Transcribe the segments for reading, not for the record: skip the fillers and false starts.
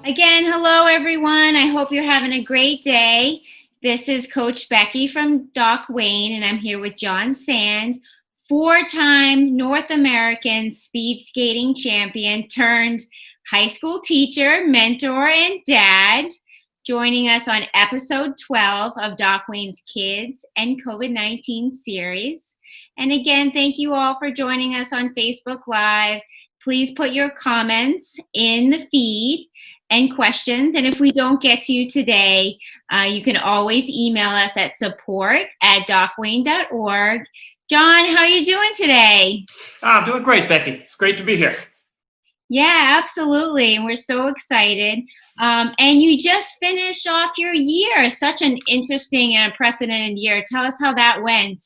Again, hello everyone. I hope you're having a great day. This is Coach Becky from Doc Wayne, and I'm here with John Sand, four-time North American speed skating champion turned high school teacher, mentor, and dad, joining us on episode 12 of Doc Wayne's Kids and COVID-19 series. And again, thank you all for joining us on Facebook Live. Please put your comments in the feed and questions. And if we don't get to you today, you can always email us at support@docwayne.org. John, how are you doing today? I'm doing great, Becky. It's great to be here. Yeah, absolutely. And we're so excited. And you just finished off your year. Such an interesting and unprecedented year. Tell us how that went.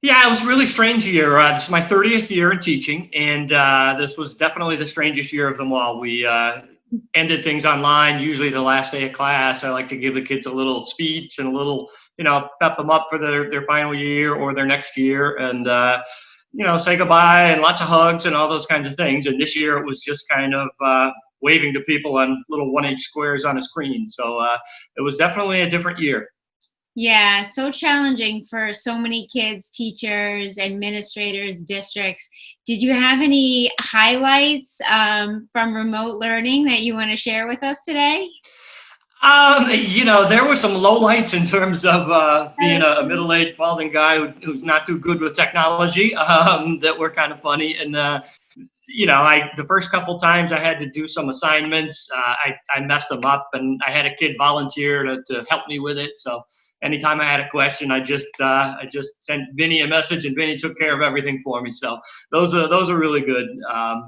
Yeah, it was a really strange year. This is my 30th year in teaching, and this was definitely the strangest year of them all. We ended things online, usually the last day of class. I like to give the kids a little speech and a little, pep them up for their final year or their next year, and, say goodbye and lots of hugs and all those kinds of things. And this year it was just kind of waving to people on little 1-inch squares on a screen. So it was definitely a different year. Yeah, so challenging for so many kids, teachers, administrators, districts. Did you have any highlights from remote learning that you want to share with us today? There were some lowlights in terms of being a middle-aged balding guy who's not too good with technology that were kind of funny. And the first couple times I had to do some assignments, I messed them up, and I had a kid volunteer to help me with it. So anytime I had a question, I just sent Vinny a message, and Vinny took care of everything for me. So those are really good.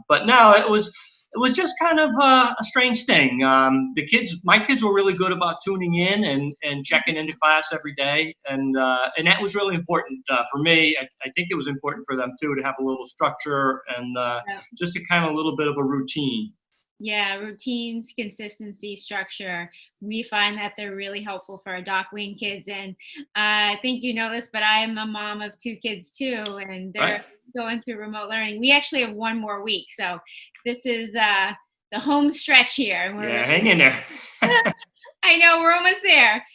But no, it was just kind of a strange thing. My kids were really good about tuning in and checking into class every day, and that was really important for me. I think it was important for them too to have a little structure and just a kind of a little bit of a routine. Yeah, routines, consistency, structure. We find that they're really helpful for our Doc Wayne kids. And I think you know this, but I am a mom of 2 kids too, and they're going through remote learning. We actually have 1 more week. So this is the home stretch here. Hang in there. I know, we're almost there.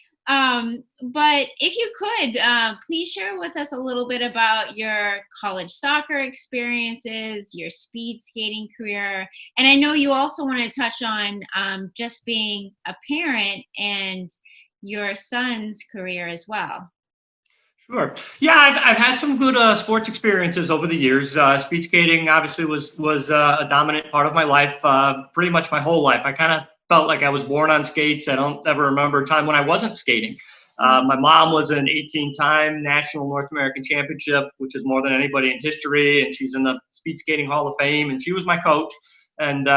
But if you could, please share with us a little bit about your college soccer experiences, your speed skating career. And I know you also want to touch on just being a parent and your son's career as well. Sure. Yeah, I've had some good sports experiences over the years. Speed skating obviously was a dominant part of my life, pretty much my whole life. I kind of felt like I was born on skates. I don't ever remember a time when I wasn't skating. My mom was an 18-time National North American Championship, which is more than anybody in history, and she's in the Speed Skating Hall of Fame, and she was my coach. And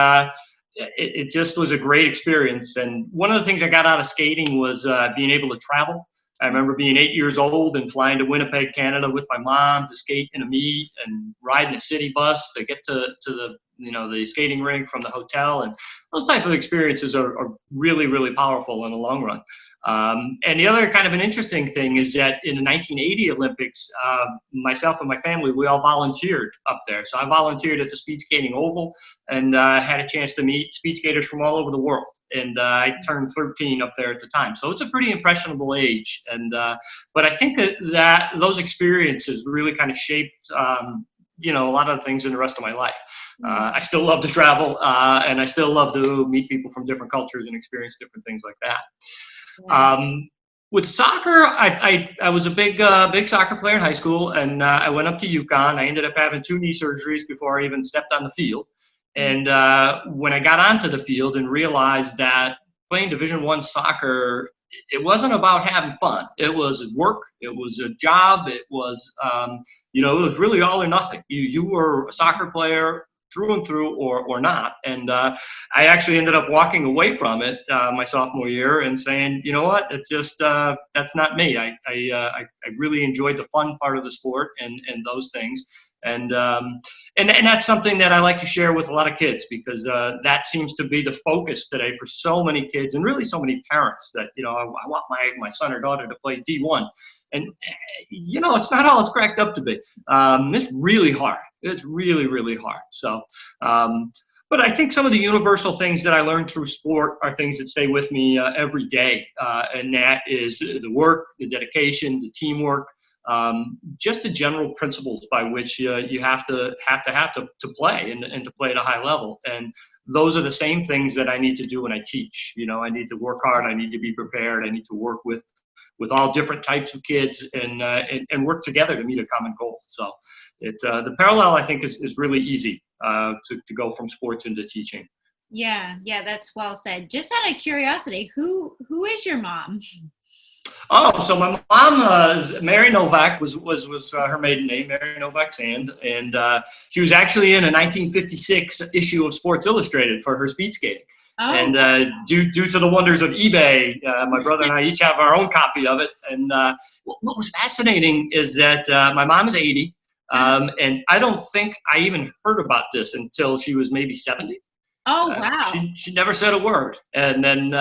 it just was a great experience. And one of the things I got out of skating was being able to travel. I remember being 8 years old and flying to Winnipeg, Canada with my mom to skate in a meet and riding a city bus to get to the skating rink from the hotel. And those type of experiences are really, really powerful in the long run. And the other kind of an interesting thing is that in the 1980 Olympics, myself and my family, we all volunteered up there. So I volunteered at the Speed Skating Oval and had a chance to meet speed skaters from all over the world. And I turned 13 up there at the time. So it's a pretty impressionable age. And but I think that those experiences really kind of shaped a lot of things in the rest of my life. I still love to travel, and I still love to meet people from different cultures and experience different things like that. With soccer, I was a big soccer player in high school, and I went up to UConn. I ended up having 2 knee surgeries before I even stepped on the field. And when I got onto the field and realized that playing Division I soccer, it wasn't about having fun. It was work. It was a job. It was, it was really all or nothing. You were a soccer player through and through or not. And I actually ended up walking away from it my sophomore year and saying, you know what, it's just, that's not me. I really enjoyed the fun part of the sport and those things. And that's something that I like to share with a lot of kids, because that seems to be the focus today for so many kids and really so many parents that, I want my son or daughter to play D1. And, it's not all it's cracked up to be. It's really hard. It's really, really hard. So, But I think some of the universal things that I learned through sport are things that stay with me every day, and that is the work, the dedication, the teamwork, just the general principles by which you have to play and to play at a high level. And those are the same things that I need to do when I teach. I need to work hard. I need to be prepared. I need to work with all different types of kids and work together to meet a common goal. So the parallel, I think, is really easy to go from sports into teaching. Yeah, that's well said. Just out of curiosity, who is your mom? Oh, so my mom, Mary Novak, was her maiden name, Mary Novak Sand, and she was actually in a 1956 issue of Sports Illustrated for her speed skating. Oh. And due to the wonders of eBay, my brother and I each have our own copy of it. And what was fascinating is that my mom is 80, and I don't think I even heard about this until she was maybe 70. Oh, wow. She never said a word. And then,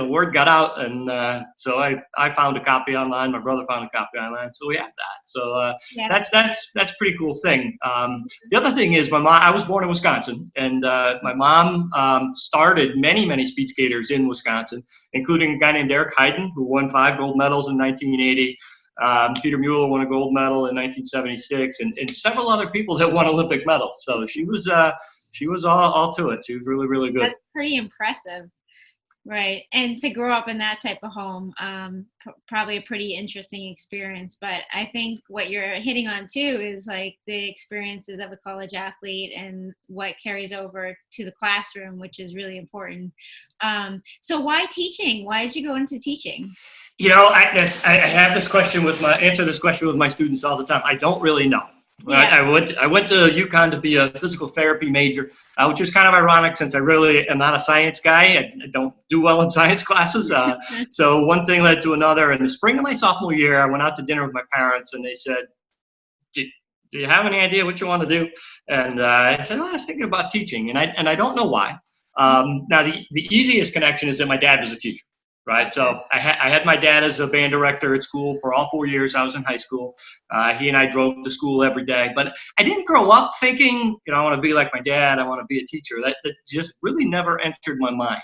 word got out. And so I found a copy online. My brother found a copy online. So we have that. So that's a pretty cool thing. The other thing is I was born in Wisconsin. And my mom started many, many speed skaters in Wisconsin, including a guy named Eric Hayden, who won 5 gold medals in 1980. Peter Mueller won a gold medal in 1976, and several other people that won Olympic medals. So she was all to it. She was really, really good. That's pretty impressive. Right. And to grow up in that type of home, probably a pretty interesting experience. But I think what you're hitting on too is like the experiences of a college athlete and what carries over to the classroom, which is really important. So why teaching? Why did you go into teaching? I have this question answer this question with my students all the time. I don't really know. Yeah. I went to UConn to be a physical therapy major, which is kind of ironic since I really am not a science guy. I don't do well in science classes. So one thing led to another. In the spring of my sophomore year, I went out to dinner with my parents, and they said, do you have any idea what you want to do? And I said, I was thinking about teaching, and I don't know why. Now, the easiest connection is that my dad was a teacher. Right. So I had my dad as a band director at school for all 4 years I was in high school. He and I drove to school every day. But I didn't grow up thinking, I want to be like my dad. I want to be a teacher. That just really never entered my mind.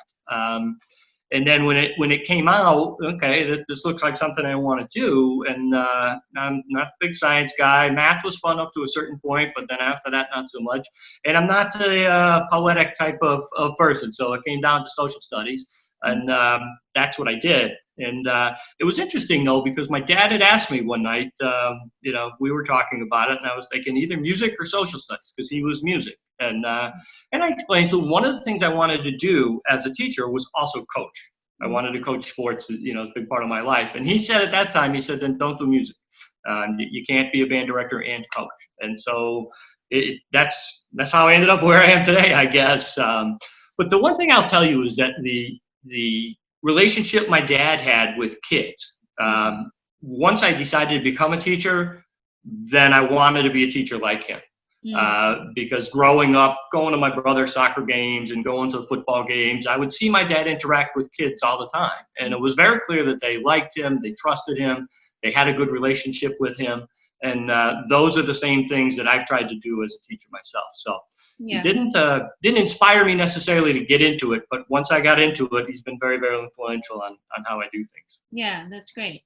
And then when it came out, okay, this looks like something I want to do. And I'm not a big science guy. Math was fun up to a certain point, but then after that, not so much. And I'm not a poetic type of person. So it came down to social studies. And that's what I did. And it was interesting, though, because my dad had asked me one night, we were talking about it, and I was thinking either music or social studies, because he was music. And I explained to him one of the things I wanted to do as a teacher was also coach. I wanted to coach sports, it's a big part of my life. And he said at that time, then don't do music. You can't be a band director and coach. And so that's how I ended up where I am today, I guess. But the one thing I'll tell you is that the relationship my dad had with kids, once I decided to become a teacher, then I wanted to be a teacher like him. Because growing up, going to my brother's soccer games and going to football games, I would see my dad interact with kids all the time. And it was very clear that they liked him, they trusted him, they had a good relationship with him. And those are the same things that I've tried to do as a teacher myself. So it didn't inspire me necessarily to get into it, but once I got into it, he's been very, very influential on how I do things. Yeah, that's great.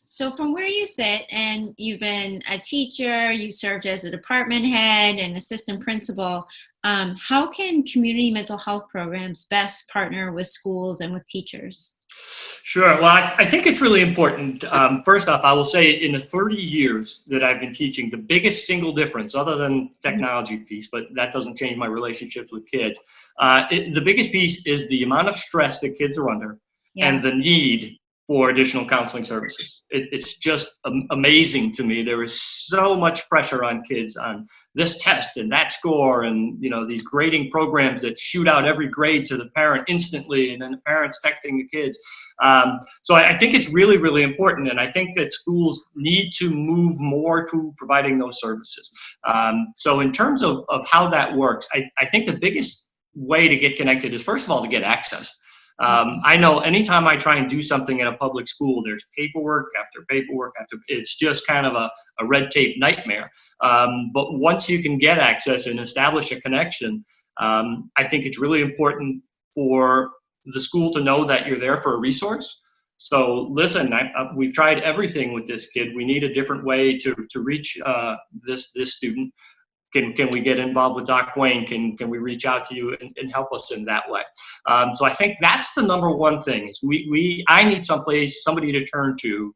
So from where you sit, and you've been a teacher, you served as a department head and assistant principal, how can community mental health programs best partner with schools and with teachers? Sure. Well, I think it's really important. First off, I will say in the 30 years that I've been teaching, the biggest single difference, other than the technology piece, but that doesn't change my relationships with kids, the biggest piece is the amount of stress that kids are under and the need for additional counseling services. It's just amazing to me. There is so much pressure on kids on this test and that score, and these grading programs that shoot out every grade to the parent instantly, and then the parents texting the kids. So I think it's really, really important, and I think that schools need to move more to providing those services. So in terms of how that works, I think the biggest way to get connected is, first of all, to get access. I know anytime I try and do something in a public school, there's paperwork after paperwork after. It's just kind of a red tape nightmare. But once you can get access and establish a connection, I think it's really important for the school to know that you're there for a resource. So listen, we've tried everything with this kid. We need a different way to reach this student. Can we get involved with Doc Wayne? Can we reach out to you and help us in that way? So I think that's the number one thing is I need somebody to turn to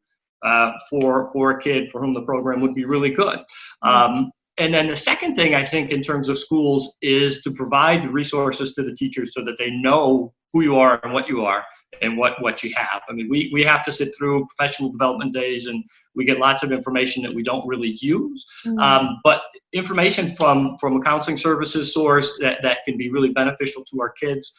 for a kid for whom the program would be really good. And then the second thing I think in terms of schools is to provide the resources to the teachers so that they know who you are and what you are and what you have. I mean, we have to sit through professional development days and we get lots of information that we don't really use. But information from a counseling services source that can be really beneficial to our kids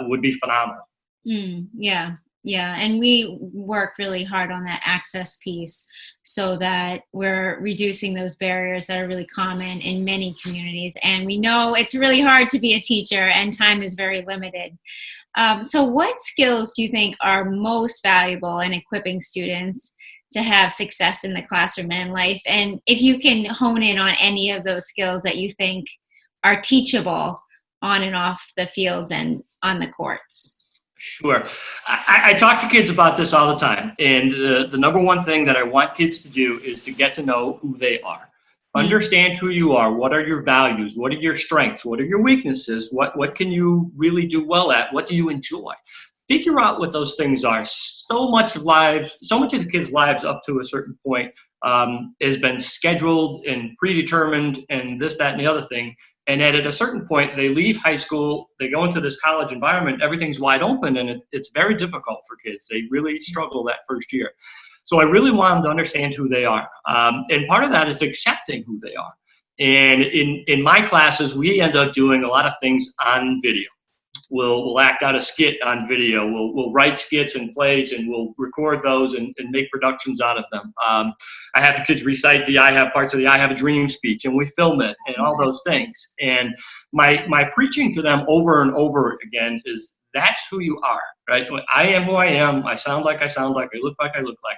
would be phenomenal. Yeah. Yeah, and we work really hard on that access piece so that we're reducing those barriers that are really common in many communities. And we know it's really hard to be a teacher and time is very limited. So what skills do you think are most valuable in equipping students to have success in the classroom and in life? And if you can hone in on any of those skills that you think are teachable on and off the fields and on the courts. Sure. I talk to kids about this all the time. And the number one thing that I want kids to do is to get to know who they are. Understand who you are. What are your values? What are your strengths? What are your weaknesses? What can you really do well at? What do you enjoy? Figure out what those things are. So much of the kids' lives up to a certain point has been scheduled and predetermined and this, that, and the other thing. And at a certain point, they leave high school, they go into this college environment, everything's wide open, and it's very difficult for kids. They really struggle that first year. So I really want them to understand who they are. And part of that is accepting who they are. And in my classes, we end up doing a lot of things on video. We'll act out a skit on video. We'll write skits and plays, and we'll record those and make productions out of them. I have the kids recite parts of the I Have a Dream speech, and we film it and all those things. And my preaching to them over and over again is that's who you are, right? I am who I am. I sound like I sound like. I look like I look like.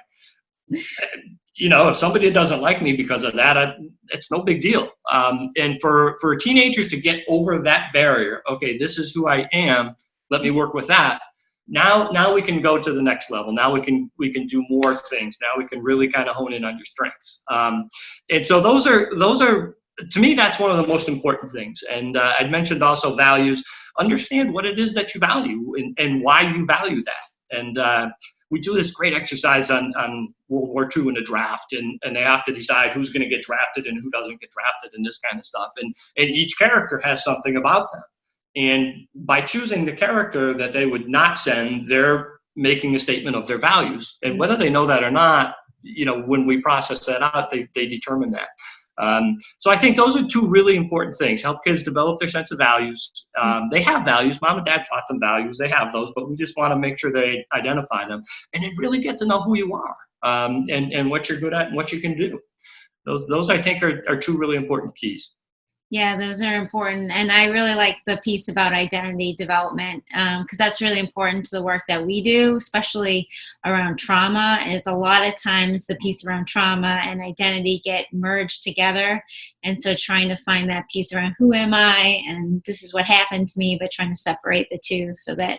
If somebody doesn't like me because of that, it's no big deal. And for teenagers to get over that barrier, okay, this is who I am. Let me work with that. Now we can go to the next level. Now we can do more things. Now we can really kind of hone in on your strengths. And so those are to me, that's one of the most important things. And I'd mentioned also values. Understand what it is that you value and why you value that. And we do this great exercise on World War II in a draft, and they have to decide who's going to get drafted and who doesn't get drafted and this kind of stuff. And each character has something about them. And by choosing the character that they would not send, they're making a statement of their values. And whether they know that or not, when we process that out, they determine that. So I think those are two really important things. Help kids develop their sense of values. They have values. Mom and dad taught them values. They have those, but we just want to make sure they identify them and then really get to know who you are and what you're good at and what you can do. Those I think are two really important keys. Yeah, those are important. And I really like the piece about identity development because that's really important to the work that we do, especially around trauma. Is a lot of times the piece around trauma and identity get merged together. And so trying to find that piece around who am I and this is what happened to me, but trying to separate the two so that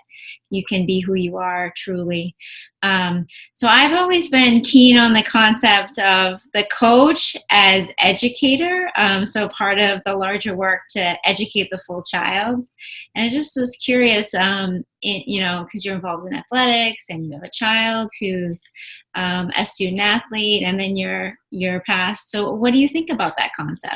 you can be who you are truly. So I've always been keen on the concept of the coach as educator. So part of the larger work to educate the full child. And I just was curious, because you're involved in athletics and you have a child who's a student athlete and then your past. So what do you think about that concept?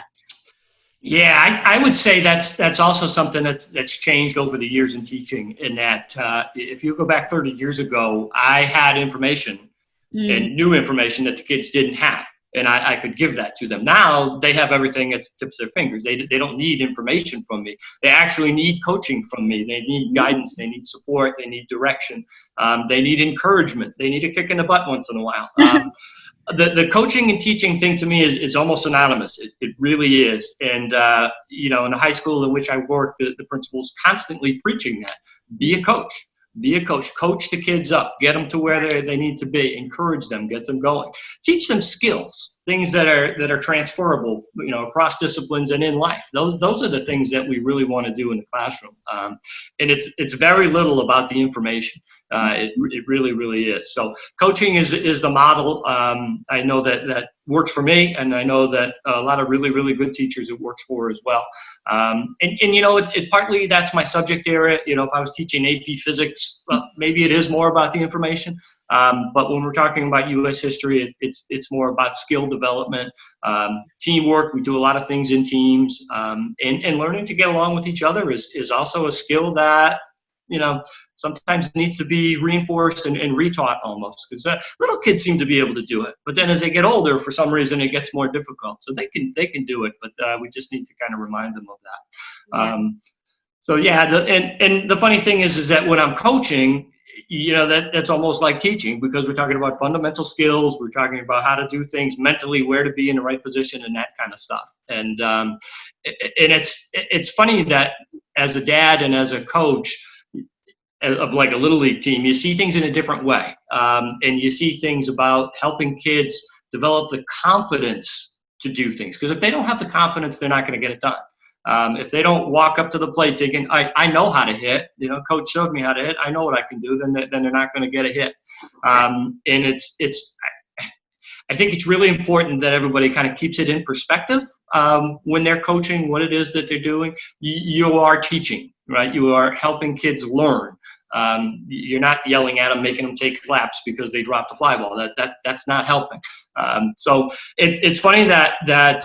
Yeah, I would say that's also something that's changed over the years in teaching, in that if you go back 30 years ago, I had information and new information that the kids didn't have, and I could give that to them. Now they have everything at the tips of their fingers. They don't need information from me. They actually need coaching from me. They need guidance. They need support. They need direction. They need encouragement. They need a kick in the butt once in a while. The coaching and teaching thing to me is almost synonymous. It really is. And, in the high school in which I work, the principal's constantly preaching that. Be a coach. Be a coach. Coach the kids up. Get them to where they need to be. Encourage them. Get them going. Teach them skills. things that are transferable, across disciplines and in life. Those are the things that we really want to do in the classroom. And it's very little about the information. It really, really is. So coaching is the model. I know that works for me, and I know that a lot of really, really good teachers it works for as well. It partly that's my subject area. If I was teaching AP Physics, well, maybe it is more about the information. But when we're talking about U.S. history, it's more about skill development, teamwork. We do a lot of things in teams, and learning to get along with each other is also a skill that sometimes needs to be reinforced and retaught almost, because little kids seem to be able to do it, but then as they get older, for some reason, it gets more difficult. So they can do it, but we just need to kind of remind them of that. Yeah. So yeah, and the funny thing is that when I'm coaching, that's almost like teaching, because we're talking about fundamental skills. We're talking about how to do things mentally, where to be in the right position, and that kind of stuff. And it's funny that as a dad and as a coach of like a little league team, you see things in a different way, and you see things about helping kids develop the confidence to do things. Because if they don't have the confidence, they're not going to get it done. If they don't walk up to the plate thinking, I know how to hit, coach showed me how to hit, I know what I can do, then they're not going to get a hit. And I think it's really important that everybody kind of keeps it in perspective when they're coaching what it is that they're doing. You are teaching, right? You are helping kids learn. You're not yelling at them, making them take flaps because they dropped a fly ball. That's not helping. So it's funny that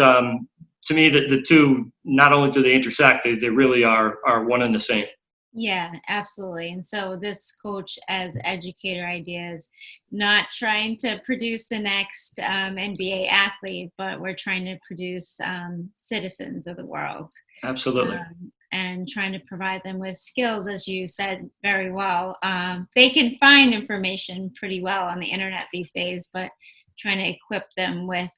to me, the two, not only do they intersect, they really are one and the same. Yeah, absolutely. And so this coach as educator idea is not trying to produce the next NBA athlete, but we're trying to produce citizens of the world. Absolutely. And trying to provide them with skills, as you said very well. They can find information pretty well on the internet these days, but trying to equip them with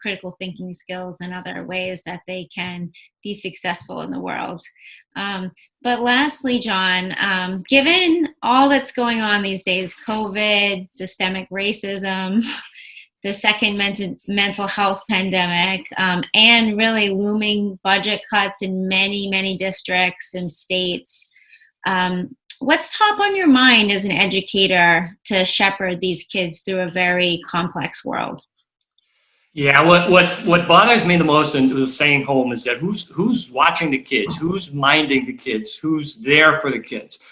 critical thinking skills and other ways that they can be successful in the world. But lastly, John, given all that's going on these days, COVID, systemic racism, the second mental health pandemic, and really looming budget cuts in many, many districts and states, what's top on your mind as an educator to shepherd these kids through a very complex world? Yeah, what bothers me the most in staying home is that who's watching the kids, who's minding the kids, who's there for the kids.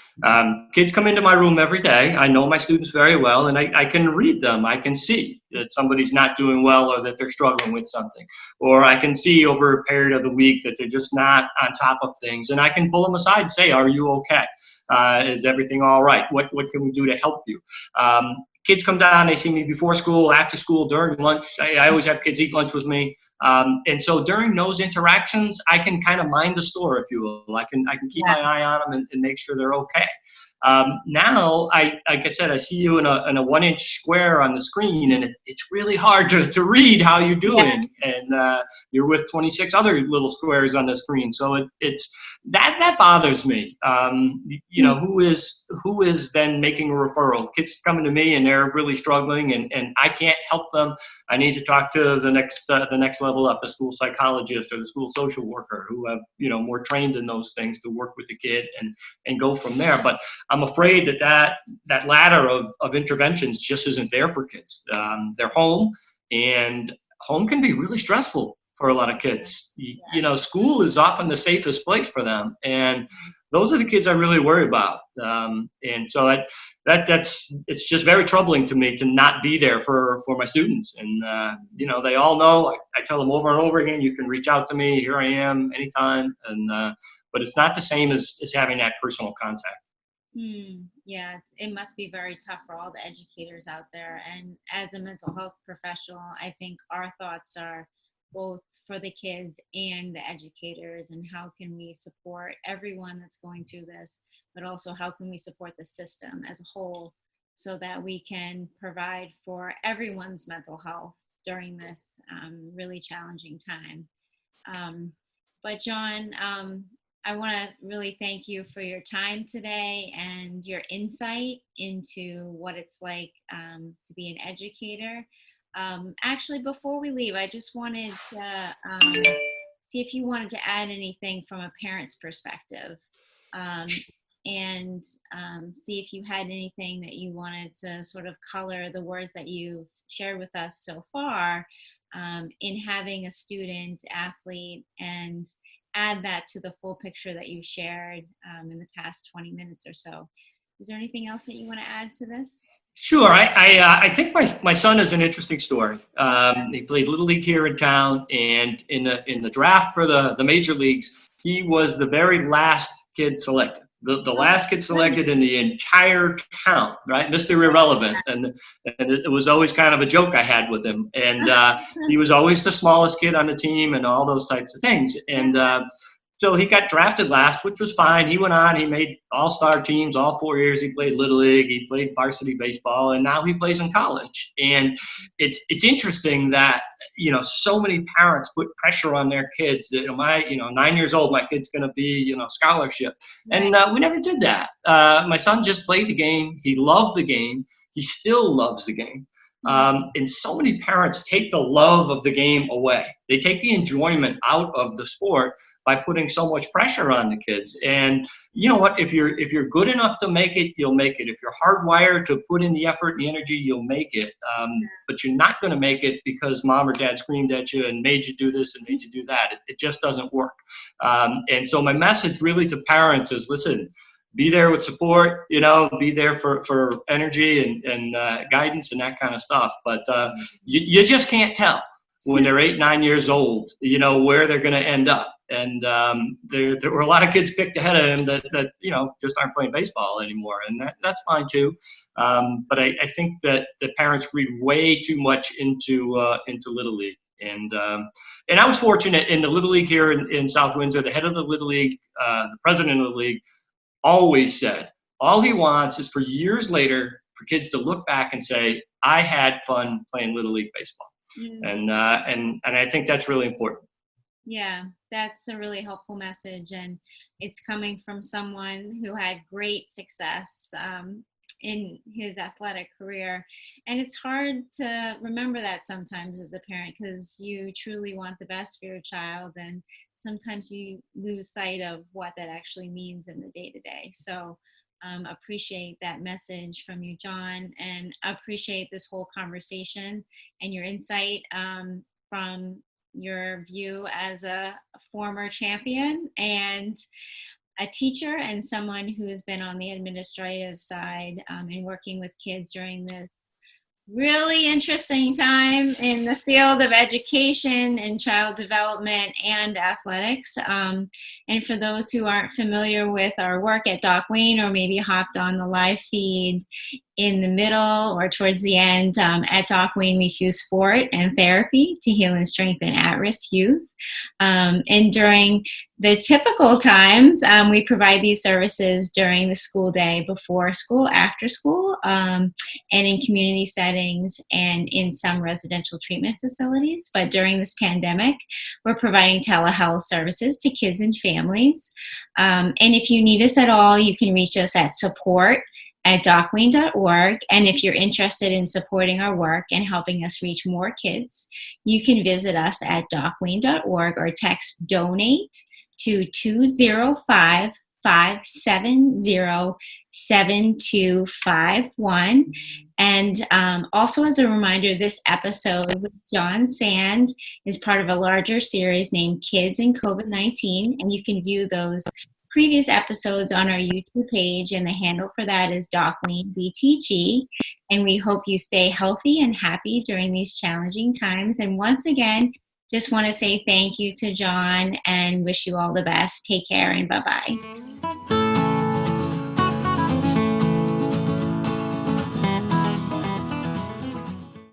Kids come into my room every day. I know my students very well, and I can read them. I can see that somebody's not doing well or that they're struggling with something. Or I can see over a period of the week that they're just not on top of things. And I can pull them aside and say, are you okay? Is everything all right? What can we do to help you? Kids come down, they see me before school, after school, during lunch. I always have kids eat lunch with me. And so during those interactions, I can kind of mind the store, if you will. I can keep my eye on them and make sure they're okay. Now, like I said, I see you in a 1-inch square on the screen, and it's really hard to read how you're doing. Yeah. And you're with 26 other little squares on the screen. So it's that bothers me. Who is then making a referral? Kids coming to me and they're really struggling, and I can't help them. I need to talk to the next level up, the school psychologist or the school social worker, who have more trained in those things to work with the kid and go from there. But I'm afraid that ladder of interventions just isn't there for kids. They're home, and home can be really stressful for a lot of kids. School is often the safest place for them, and those are the kids I really worry about. And so it's just very troubling to me to not be there for my students. And they all know. I tell them over and over again, you can reach out to me. Here I am anytime. And but it's not the same as having that personal contact. Yeah, it must be very tough for all the educators out there. And as a mental health professional, I think our thoughts are both for the kids and the educators, and how can we support everyone that's going through this, but also how can we support the system as a whole so that we can provide for everyone's mental health during this really challenging time. But John, I want to really thank you for your time today and your insight into what it's like to be an educator. Actually, before we leave, I just wanted to see if you wanted to add anything from a parent's perspective, um, and see if you had anything that you wanted to sort of color the words that you've shared with us so far, in having a student athlete, and add that to the full picture that you shared in the past 20 minutes or so. Is there anything else that you want to add to this? Sure. I think my son is an interesting story. He played Little League here in town, and in the draft for the major leagues, he was the very last kid selected. The last kid selected in the entire town, right? Mr. Irrelevant. And it was always kind of a joke I had with him. And he was always the smallest kid on the team and all those types of things. And so he got drafted last, which was fine. He went on, he made all-star teams all 4 years. He played Little League, he played varsity baseball, and now he plays in college. And it's interesting that, so many parents put pressure on their kids that, 9 years old, my kid's going to be, scholarship. And we never did that. My son just played the game. He loved the game. He still loves the game. And so many parents take the love of the game away. They take the enjoyment out of the sport by putting so much pressure on the kids. And you know what? If you're good enough to make it, you'll make it. If you're hardwired to put in the effort and the energy, you'll make it. But you're not going to make it because mom or dad screamed at you and made you do this and made you do that. It just doesn't work. And so my message really to parents is, listen, be there with support, be there for energy and guidance and that kind of stuff. But you just can't tell when they're 8, 9 years old, where they're going to end up. And there were a lot of kids picked ahead of him that just aren't playing baseball anymore, and that's fine too. But I think that the parents read way too much into Little League. And I was fortunate in the Little League here in South Windsor. The head of the Little League, the president of the league, always said all he wants is for years later for kids to look back and say, I had fun playing Little League baseball. And I think that's really important. Yeah, that's a really helpful message, and it's coming from someone who had great success in his athletic career. And it's hard to remember that sometimes as a parent, because you truly want the best for your child, and sometimes you lose sight of what that actually means in the day-to-day. So appreciate that message from you, John, and appreciate this whole conversation and your insight from your view as a former champion and a teacher and someone who has been on the administrative side and working with kids during this really interesting time in the field of education and child development and athletics. And for those who aren't familiar with our work at Doc Wayne, or maybe hopped on the live feed in the middle or towards the end, at Doc Wayne, we fuse sport and therapy to heal and strengthen at-risk youth. And during the typical times, we provide these services during the school day, before school, after school, and in community settings and in some residential treatment facilities. But during this pandemic, we're providing telehealth services to kids and families. And if you need us at all, you can reach us at support@docwayne.org. And if you're interested in supporting our work and helping us reach more kids, you can visit us at docwayne.org or text donate to 205-570-7251. And also, as a reminder, this episode with John Sand is part of a larger series named Kids and COVID-19, and you can view those previous episodes on our YouTube page, and the handle for that is DocWayneBTG. And we hope you stay healthy and happy during these challenging times. And once again, just want to say thank you to John and wish you all the best. Take care and bye-bye.